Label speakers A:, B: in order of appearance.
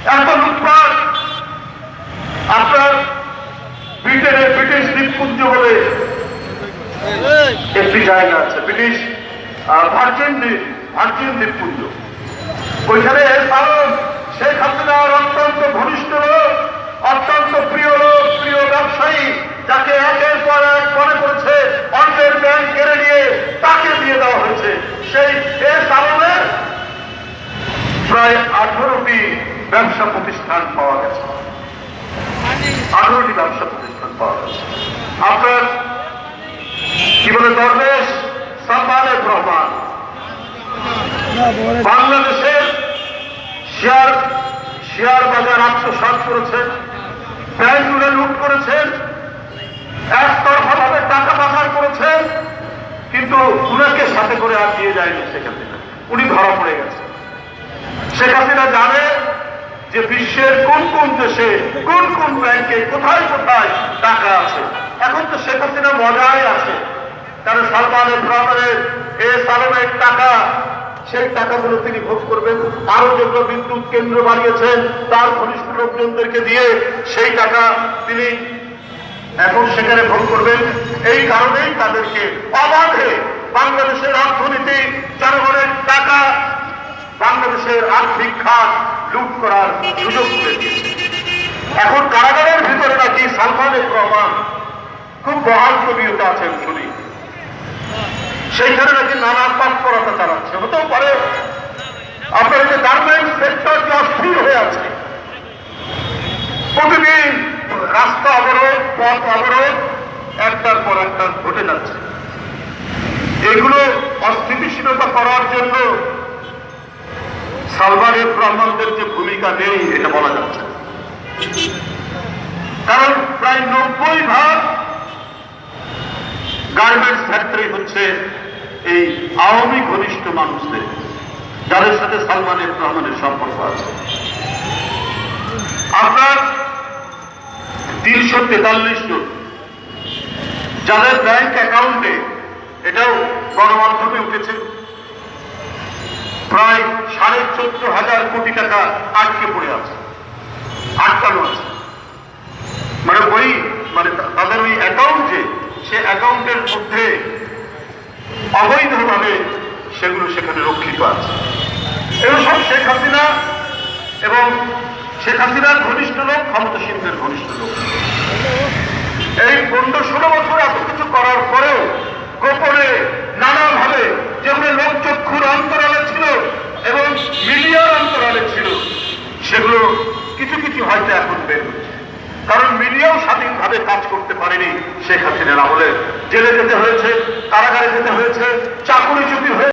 A: এত লুটপাট। আপনার ব্রিটেনের ব্রিটিশ দ্বীপপুঞ্জ বলে একটি জায়গা আছে, ব্রিটিশ ভার্জিন দ্বীপপুঞ্জ। ওইখানে শেখ হাসিনার অত্যন্ত ঘনিষ্ঠ লোক, অত্যন্ত প্রিয় লোক, প্রিয় ব্যবসায়ী, যাকে একের পর এক মনে করেছে অন্যের ব্যাংক কেড়ে নিয়ে তাকে দিয়ে দেওয়া হয়েছে। সেই আলমের প্রায় 18টি ব্যবসা প্রতিষ্ঠান পাওয়া গেছে, 18টি ব্যবসা প্রতিষ্ঠান পাওয়া গেছে। আপনার কি বলে দরবেশ সালমানের রহমান বাংলাদেশের শেয়ার বাজার আত্মসাৎ করেছেন, ব্যাংকগুলো লুট করেছেন, একতরফা ভাবে টাকা পাচার করেছেন, কিন্তু উনাকে সাথে করে আর দিয়ে যায়নি শেখ হাসিনা। উনি ধরা পড়ে গেছে। শেখ হাসিনা জানে যে বিশ্বের কোন কোন দেশে কোন কোন ব্যাংকে কোথায় কোথায় টাকা আছে। এখন তো শেখ হাসিনা মজায় আছে, কারণ সালমানের ব্রাদারের আলমের টাকা, সেই টাকাগুলো তিনি ভোগ করবেন। আরো যেগুলো বিদ্যুৎ কেন্দ্র বানিয়েছেন তার ঘনিষ্ঠ লোকজনদেরকে দিয়ে সেই টাকা তিনি এখন সেখানে ভোগ করবেন। এই কারণেই তাদেরকে অবাধে বাংলাদেশের অর্থনীতি, জনগণের টাকা, বাংলাদেশের আর্থিক খাত লুট করার সুযোগ করে দিয়েছে। এখন কারাগারের ভিতরে নাকি সালমানের রহমান খুব বহাল তবিয়তে আছেন শুনি, সেইখানে নাকি নানা তৎপরতা চালাচ্ছে। হতেও পারে আপনার যে গার্মেন্টস সেক্টর যে অস্থির হয়ে আছে, প্রতিদিন রাস্তা অবরোধ, পথ অবরোধ একটার পর একটা ঘটে যাচ্ছে। এগুলো অস্থিতিশীলতা করার জন্য সালমানের রহমানদের যে ভূমিকা নেই এটা বলা যাচ্ছে, কারণ প্রায় 90% গার্মেন্টস ফ্যাক্টরি হচ্ছে এই আওয়ামী ঘনিষ্ঠ মানুষদের, যাদের সাথে সালমানের রহমানের সম্পর্ক আছে। আপনার 343 জন যাদের ব্যাংক অ্যাকাউন্টে, এটাও গণমাধ্যমে উঠেছে, প্রায় 14,500 কোটি টাকা আটকে পড়ে আছে, আটকানো আছে। মানে তাদের ওই অ্যাকাউন্টে, সে অ্যাকাউন্টের মধ্যে অবৈধভাবে সেগুলো সেখানে রক্ষিত আছে। এগুলো সব শেখ হাসিনা এবং শেখ হাসিনার ঘনিষ্ঠ লোক, ক্ষমতাসীনদের ঘনিষ্ঠ লোক। এই 15-16 বছর এত কিছু করার পরেও গোপনে নানাভাবে যেগুলো লোকচক্ষুর অন্তরালে ছিল এবং মিডিয়ার অন্তরালে ছিল, সেগুলো কিছু কিছু হয়তো এখন বের হচ্ছে। কারণ মিডিয়াও স্বাধীনভাবে কাজ করতে পারেনি শেখ হাসিনার আমলে। জেলে যেতে হয়েছে, কারাগারে যেতে হয়েছে, চাকুরিচ্যুতি হয়েছে।